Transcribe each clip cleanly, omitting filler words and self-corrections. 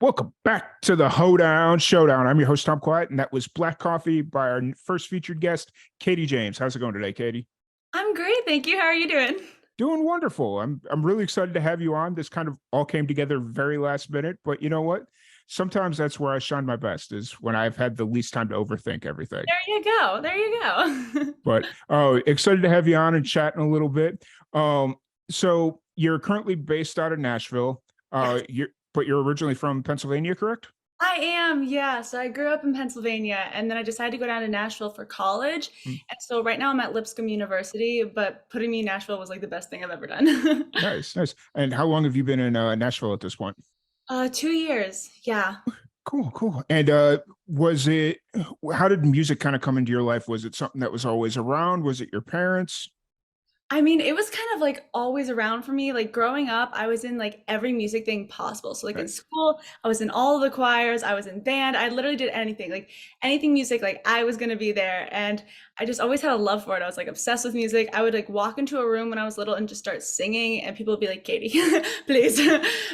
Welcome back to the Hoedown Showdown. I'm your host, Tom Quiet, and that was Black Coffee by our first featured guest, Katie James. How's it going today, Katie? I'm great, thank you. How are you doing? Doing wonderful. I'm really excited to have you on. This kind of all came together very last minute, but you know what? Sometimes that's where I shine my best, is when I've had the least time to overthink everything. There you go. There you go. But excited to have you on and chatting a little bit. So you're currently based out of Nashville. Yes, You're originally from Pennsylvania, correct? I am. Yeah. So I grew up in Pennsylvania and then I decided to go down to Nashville for college. Mm. And so right now I'm at Lipscomb University, but putting me in Nashville was like the best thing I've ever done. Nice, nice. And how long have you been in Nashville at this point? 2 years. Yeah. Cool, cool. And was it, how did music kind of come into your life? Was it something that was always around? Was it your parents? I mean, it was kind of like always around for me. Like growing up, I was in like every music thing possible. So like in Right. school, I was in all of the choirs, I was in band, I literally did anything, like anything music, like I was gonna be there. And I just always had a love for it. I was like obsessed with music. I would like walk into a room when I was little and just start singing, and people would be like, Katie, please.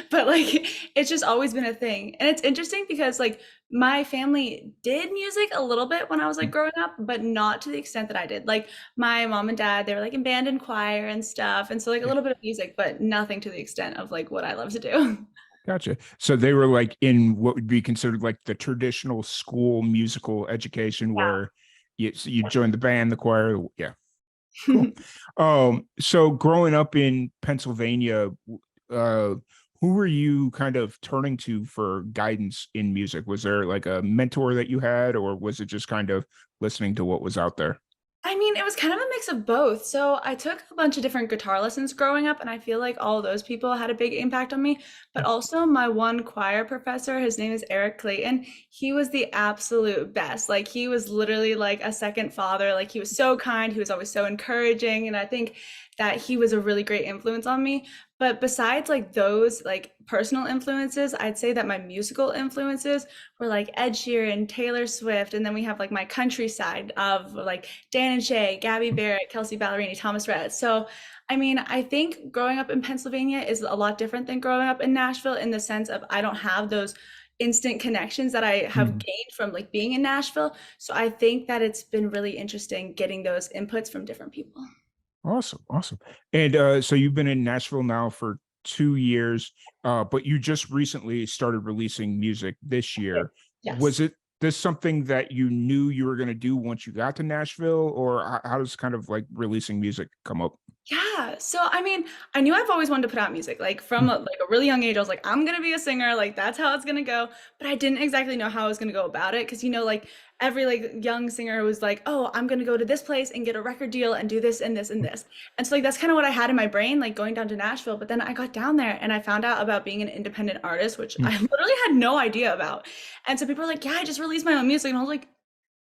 But like it's just always been a thing. And it's interesting because like my family did music a little bit when I was like growing up, but not to the extent that I did. Like my mom and dad, they were like in band and choir and stuff. And so like a Yeah, little bit of music, but nothing to the extent of like what I love to do. gotcha. So they were like in what would be considered like the traditional school musical education where you joined the band, the choir. Yeah, cool. Yeah. So growing up in Pennsylvania, uh, who were you kind of turning to for guidance in music? Was there like a mentor that you had, or was it just kind of listening to what was out there? I mean, it was kind of a mix of both. So I took a bunch of different guitar lessons growing up, and I feel like all those people had a big impact on me. But also, my one choir professor, his name is Eric Clayton. He was the absolute best. Like, he was literally like a second father. Like, he was so kind. He was always so encouraging. And I think that he was a really great influence on me. But besides like those like personal influences, I'd say that my musical influences were like Ed Sheeran, Taylor Swift, and then we have like my countryside of like Dan and Shay, Gabby Barrett, Kelsey Ballerini, Thomas Rhett. So, I mean, I think growing up in Pennsylvania is a lot different than growing up in Nashville in the sense of I don't have those instant connections that I have Mhm. gained from like being in Nashville. So I think that it's been really interesting getting those inputs from different people. Awesome, awesome. And so you've been in Nashville now for 2 years, but you just recently started releasing music this year. Was Yes. it this something that you knew you were going to do once you got to Nashville, or how does kind of like releasing music come up? Yeah. So I mean, I knew I've always wanted to put out music. Like from Mm. like a really young age, I was like, I'm gonna be a singer. Like that's how it's gonna go. But I didn't exactly know how I was gonna go about it because like every like young singer was like, oh, I'm gonna go to this place and get a record deal and do this and this and this. And so like that's kind of what I had in my brain, like going down to Nashville. But then I got down there and I found out about being an independent artist, which Mm. I literally had no idea about. And so people were like, yeah, I just released my own music, and I was like,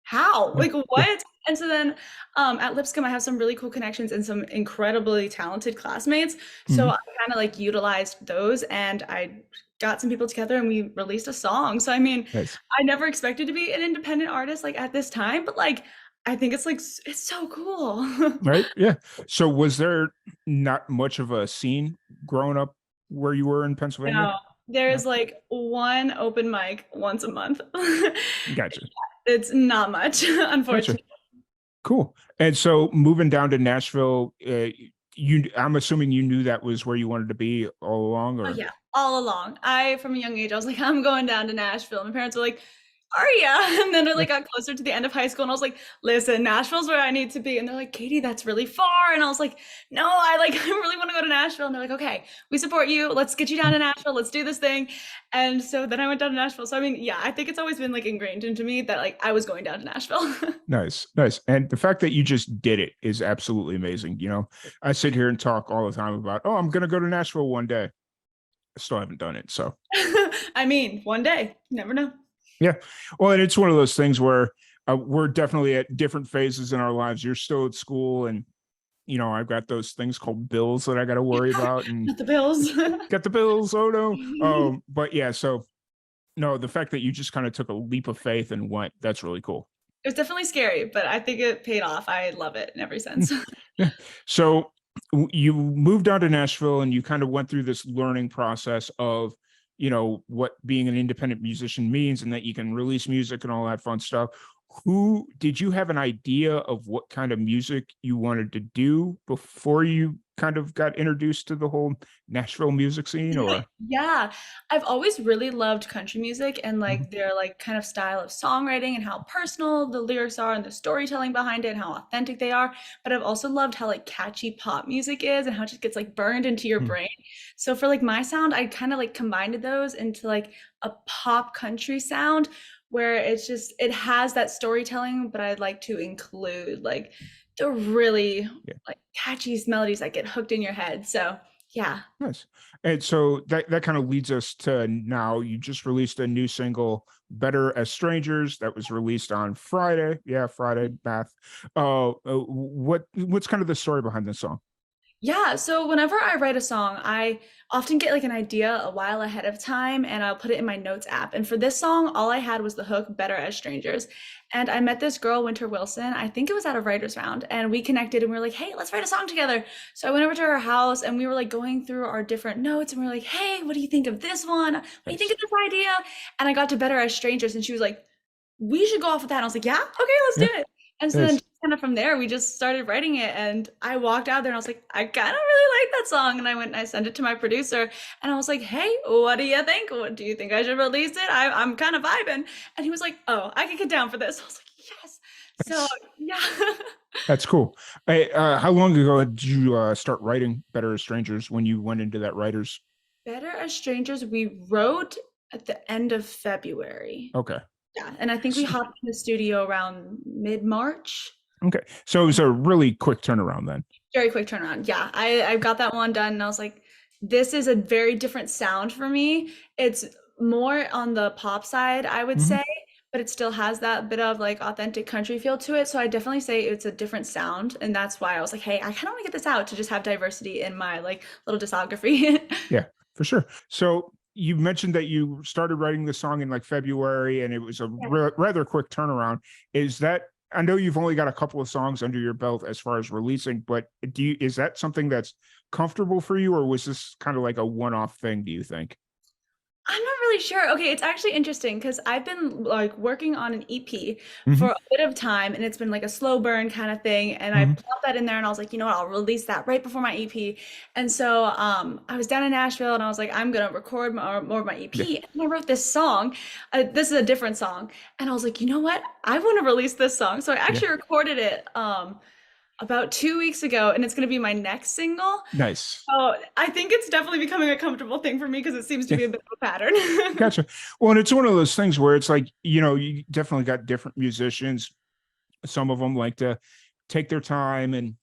how? Yeah, Like yeah. what? And so then at Lipscomb, I have some really cool connections and some incredibly talented classmates. So I Mhm. kind of like utilized those and I got some people together and we released a song. So I mean, Nice. I never expected to be an independent artist like at this time, but like I think it's like it's so cool. Right. Yeah. So was there not much of a scene growing up where you were in Pennsylvania? No, No. there's like one open mic once a month. Gotcha. It's not much, Gotcha. unfortunately. Cool. And so moving down to Nashville, I'm assuming you knew that was where you wanted to be all along, Oh or yeah, all along. From a young age, I was like, I'm going down to Nashville. My parents were like, are ya? And then I yeah. like got closer to the end of high school and I was like, listen, Nashville's where I need to be. And they're like, Katie, that's really far. And I was like, no, I like I really want to go to Nashville. And they're like, okay, we support you. Let's get you down to Nashville. Let's do this thing. And so then I went down to Nashville. So I mean, yeah, I think it's always been like ingrained into me that like I was going down to Nashville. Nice, nice. And the fact that you just did it is absolutely amazing. I sit here and talk all the time about, oh, I'm going to go to Nashville one day. I still haven't done it. So I mean, one day, you never know. yeah. Well, and it's one of those things where we're definitely at different phases in our lives. You're still at school, and I've got those things called bills that I got to worry about, and Not the bills. got the bills. Oh no. But yeah, so no, the fact that you just kind of took a leap of faith and went, that's really cool. It was definitely scary, but I think it paid off. I love it in every Mm. sense. Yeah. So you moved down to Nashville and you kind of went through this learning process of what being an independent musician means and that you can release music and all that fun stuff. Who did you have an idea of what kind of music you wanted to do before you kind of got introduced to the whole Nashville music scene or? Yeah, I've always really loved country music and Mhm. like their like kind of style of songwriting and how personal the lyrics are and the storytelling behind it and how authentic they are. But I've also loved how like catchy pop music is and how it just gets like burned into your Mm, brain. So for like my sound, I kind of like combined those into like a pop country sound where it has that storytelling, but I'd like to include like the really yeah. like catchy melodies that get hooked in your head. So yeah. Nice. And so that kind of leads us to now. You just released a new single, "Better as Strangers," that was released on Friday. Yeah, Friday, math. What's kind of the story behind this song? Yeah, so whenever I write a song, I often get like an idea a while ahead of time and I'll put it in my notes app. And for this song, all I had was the hook, Better as Strangers. And I met this girl, Winter Wilson. I think it was at a writer's round, and we connected and we were like, hey, let's write a song together. So I went over to her house and we were like going through our different notes and we were like, hey, what do you think of this one? What do you think Nice. of this idea? And I got to Better as Strangers and she was like, we should go off with that. And I was like, yeah, okay, let's do Yeah. it. And so then Nice. just kind of from there, we just started writing it. And I walked out there and I was like, I kind of really like that song. And I went and I sent it to my producer and I was like, hey, what do you think? What do you think I should release it? I'm kind of vibing. And he was like, oh, I can get down for this. I was like, yes. So That's yeah. that's cool. Hey, how long ago did you start writing "Better as Strangers" when you went into that writers? Better as Strangers, we wrote at the end of February. Okay. Yeah. And I think we hopped in the studio around mid-March. Okay. So it was a really quick turnaround then. Very quick turnaround. Yeah, I got that one done and I was like, this is a very different sound for me. It's more on the pop side, I would Mhm. say, but it still has that bit of like authentic country feel to it. So I definitely say it's a different sound. And that's why I was like, hey, I kind of want to get this out to just have diversity in my like little discography. Yeah, for sure. So you mentioned that you started writing the song in like February and it was a Yeah. rather quick turnaround. Is that I know you've only got a couple of songs under your belt as far as releasing, but is that something that's comfortable for you or was this kind of like a one-off thing, do you think? I'm not really sure. Okay, it's actually interesting because I've been like working on an EP Hmm. for a bit of time and it's been like a slow burn kind of thing. And I Hmm. plopped that in there and I was like, you know what, I'll release that right before my EP. And so I was down in Nashville and I was like, I'm gonna record more of my Yeah. EP. And I wrote this song. This is a different song. And I was like, you know what? I want to release this song. So I Yeah. actually recorded it about 2 weeks ago and it's gonna be my next single. Nice. So I think it's definitely becoming a comfortable thing for me because it seems to Yeah. be a bit of a pattern. Gotcha. Well, and it's one of those things where it's like, you definitely got different musicians. Some of them like to take their time and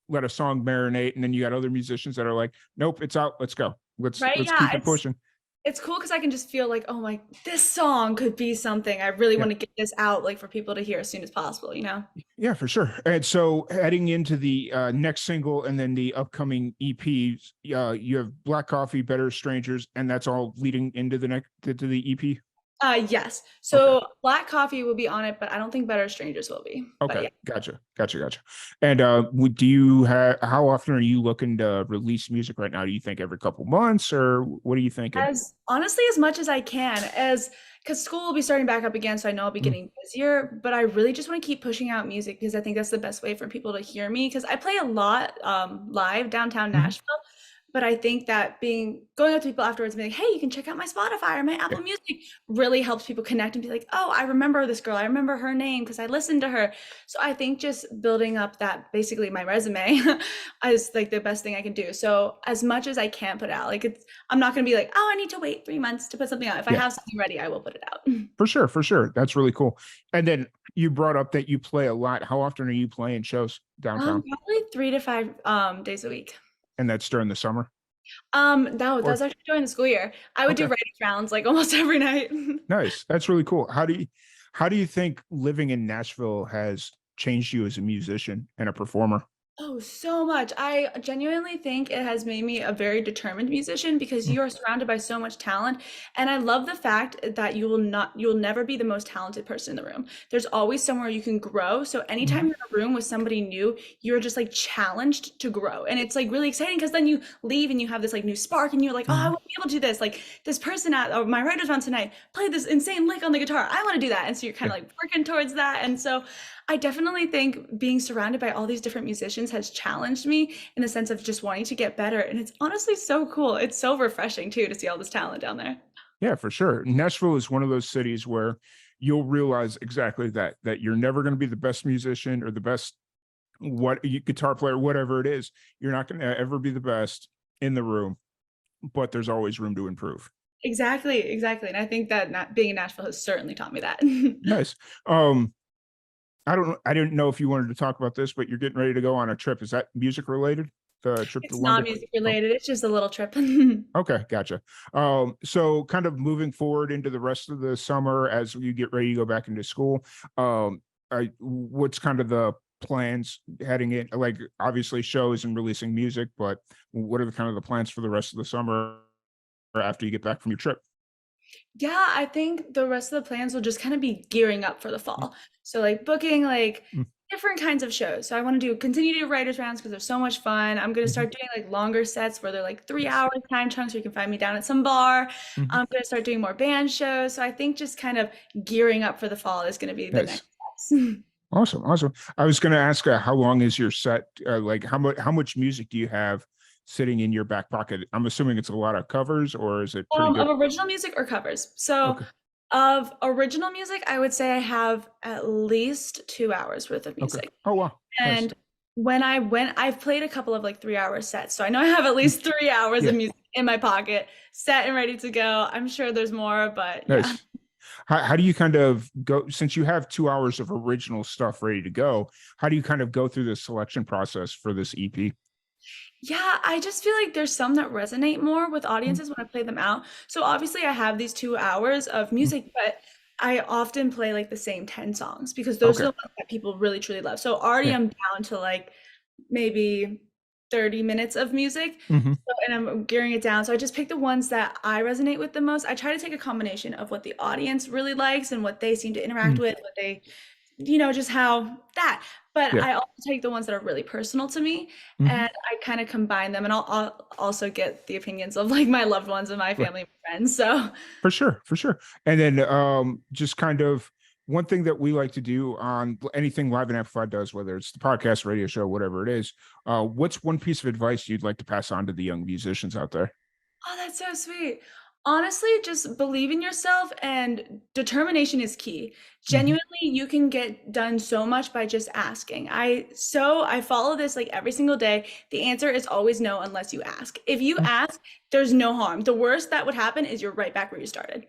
let a song marinate, and then you got other musicians that are like, "Nope, it's out. Let's go. Right? Let's Yeah, keep it pushing." it's cool because I can just feel like, oh my, this song could be something. I really Yeah, want to get this out like for people to hear as soon as possible, you know? yeah, for sure. And so, heading into the next single and then the upcoming EPs, you have Black Coffee, Better Strangers, and that's all leading into the next to the EP. Yes. Okay. So Black Coffee will be on it, but I don't think Better Strangers will be. But Okay, yeah. gotcha. And do you have? How often are you looking to release music right now? Do you think every couple months, or what are you thinking? As honestly as much as I can, as because school will be starting back up again, so I know I'll be Mm, getting busier, but I really just want to keep pushing out music because I think that's the best way for people to hear me. Because I play a lot live downtown mhm. Nashville, but I think that being going up to people afterwards and being like, hey, you can check out my Spotify or my Yeah, Apple Music really helps people connect and be like, oh, I remember this girl. I remember her name because I listened to her. So I think just building up that basically my resume is like the best thing I can do. So as much as I can put out, like I'm not gonna be like, oh, I need to wait 3 months to put something out. If I yeah, have something ready, I will put it out. for sure. That's really cool. And then you brought up that you play a lot. How often are you playing shows downtown? Probably 3 to 5 days a week. And that's during the summer, No, that or was actually during the school year. I would do okay, writing rounds like almost every night. nice. That's really cool. How do you think living in Nashville has changed you as a musician and a performer? Oh, so much. I genuinely think it has made me a very determined musician because Mm, you are surrounded by so much talent. And I love the fact that you'll never be the most talented person in the room. There's always somewhere you can grow. So anytime mhm, you're in a room with somebody new, you're just like challenged to grow. And it's like really exciting because then you leave and you have this like new spark and you're like, oh, I mhm. want to be able to do this. Like this person at my writer's round tonight played this insane lick on the guitar. I want to do that. And so you're kind Yeah, of like working towards that. And so I definitely think being surrounded by all these different musicians has challenged me in the sense of just wanting to get better. And it's honestly so cool. It's so refreshing too to see all this talent down there. yeah, for sure. Nashville is one of those cities where you'll realize exactly that, that you're never going to be the best musician or the best guitar player, whatever it is. You're not going to ever be the best in the room, but there's always room to improve. Exactly, exactly. And I think that not being in Nashville has certainly taught me that. Nice. I didn't know if you wanted to talk about this, but you're getting ready to go on a trip. Is that music related? The trip to It's not London? music Oh, related, it's just a little trip. okay, gotcha. So kind of moving forward into the rest of the summer as you get ready to go back into school, what's kind of the plans heading in? Like obviously shows and releasing music, but what are the kind of the plans for the rest of the summer after you get back from your trip? Yeah, I think the rest of the plans will just kind of be gearing up for the Mm, fall. So like booking like mm, different kinds of shows. So I want to continue to do writers rounds because they're so much fun. I'm gonna mhm. start doing like longer sets where they're like three Nice. hours time chunks. So you can find me down at some bar. Mhm. I'm gonna start doing more band shows. So I think just kind of gearing up for the fall is gonna be the Nice. next steps. Awesome, awesome. I was going to ask, how long is your set? Like, how much music do you have sitting in your back pocket? I'm assuming it's a lot of covers, or is it pretty good? Of original music or covers. So Okay, of original music, I would say I have at least 2 hours worth of okay. music. Oh wow, nice. And when I went, I've played a couple of like 3 hour sets. So I know I have at Mm, least 3 hours of yeah, music in my pocket, set and ready to go. I'm sure there's more, but yeah. nice. How do you kind of go since you have 2 hours of original stuff ready to go? How do you kind of go through the selection process for this EP? Yeah, I just feel like there's some that resonate more with Mm, audiences when I play them out. So obviously I have these 2 hours of mm, music, but I often play like the same 10 songs because those are okay, the ones that people really truly love. So already yeah. I'm down to like maybe 30 minutes of music. Hmm. So, and I'm gearing it down. So I just pick the ones that I resonate with the most. I try to take a combination of what the audience really likes and what they seem to interact Mm, with, what they, just how that. But yeah. I also take the ones that are really personal to me Hmm. and I kind of combine them. And I'll also get the opinions of like my loved ones and my family and friends. So, For sure, for sure. And then just kind of one thing that we like to do on anything Live and Amplified does, whether it's the podcast, radio show, whatever it is, what's one piece of advice you'd like to pass on to the young musicians out there? oh, that's so sweet. Honestly, just believe in yourself and determination is key. Hmm. Genuinely, you can get done so much by just asking. I follow this like every single day. The answer is always no unless you ask. If you ask, there's no harm. The worst that would happen is you're right back where you started.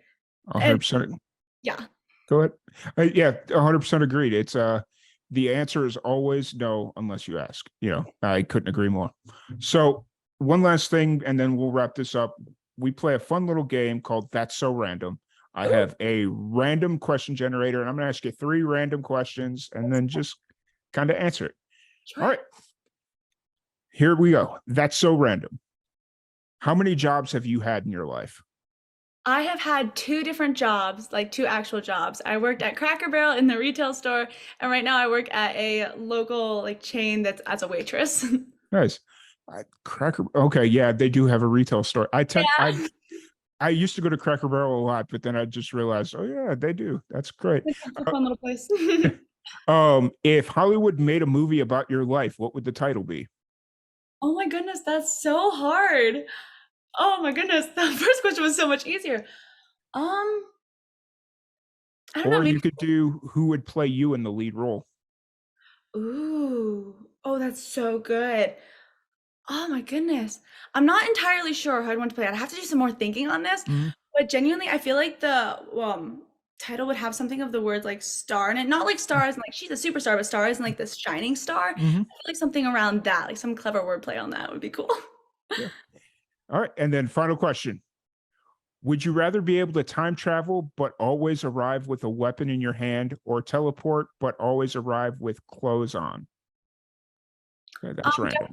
And 100%. yeah. Go ahead. Yeah, 100% agreed. It's the answer is always no unless you ask. I couldn't agree more. So one last thing, and then we'll wrap this up. We play a fun little game called That's So Random. I Ooh, have a random question generator, and I'm going to ask you three random questions, and then just kind of answer it. All sure. right, here we go. That's so random. How many jobs have you had in your life? I have had two different jobs, like two actual jobs. I worked at Cracker Barrel in the retail store, and right now I work at a local like chain that's as a waitress. Nice. Cracker. Okay, yeah, they do have a retail store. Yeah. I used to go to Cracker Barrel a lot, but then I just realized, oh yeah, they do. That's great. It's a Uh, fun little place. if Hollywood made a movie about your life, what would the title be? Oh my goodness, that's so hard. Oh my goodness, the first question was so much easier. Um, I don't know, Or maybe. you could do who would play you in the lead role. Ooh, oh, that's so good. Oh my goodness. I'm not entirely sure how I'd want to play it. I have to do some more thinking on this, Hmm. but genuinely, I feel like the title would have something of the word like star in it. Not like stars and like she's a superstar, but stars and like this shining star. I Hmm. feel like something around that, like some clever wordplay on that would be cool. Yeah. All right. And then final question. Would you rather be able to time travel, but always arrive with a weapon in your hand, or teleport, but always arrive with clothes on? That's random.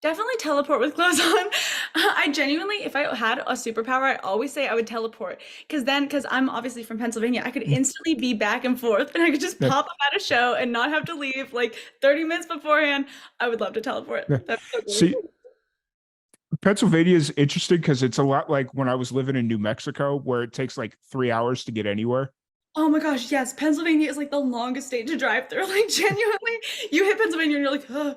Definitely teleport with clothes on. I genuinely, if I had a superpower, I always say I would teleport. Because I'm obviously from Pennsylvania, I could instantly be back and forth and I could just Yeah, pop up at a show and not have to leave like 30 minutes beforehand. I would love to teleport. yeah. That's so cool. See, Pennsylvania is interesting because it's a lot like when I was living in New Mexico, where it takes like 3 hours to get anywhere. Oh my gosh, yes. Pennsylvania is like the longest state to drive through. Like genuinely, you hit Pennsylvania and you're like, oh.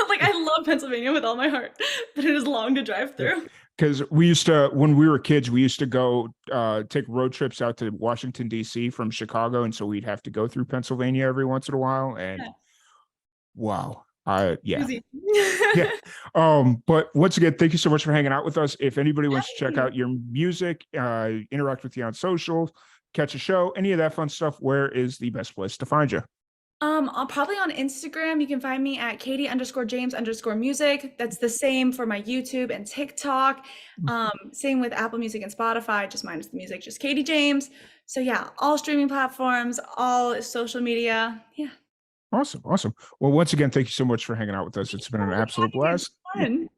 Like I love Pennsylvania with all my heart, but it is long to drive Yeah. through. Because we used to, when we were kids, we used to go take road trips out to Washington, D.C. from Chicago. And so we'd have to go through Pennsylvania every once in a while. And Yeah, wow. Yeah. crazy. Yeah. But once again, thank you so much for hanging out with us. If anybody wants to check out your music, interact with you on social, catch a show, any of that fun stuff, where is the best place to find you? I'll probably on Instagram. You can find me at Katie_James_music. That's the same for my YouTube and TikTok. Same with Apple Music and Spotify, just minus the music, just Katie James. So yeah, all streaming platforms, all social media. Yeah. Awesome. Awesome. Well, once again, thank you so much for hanging out with us. It's been an Oh, absolute yeah, it's blast. Yeah. fun.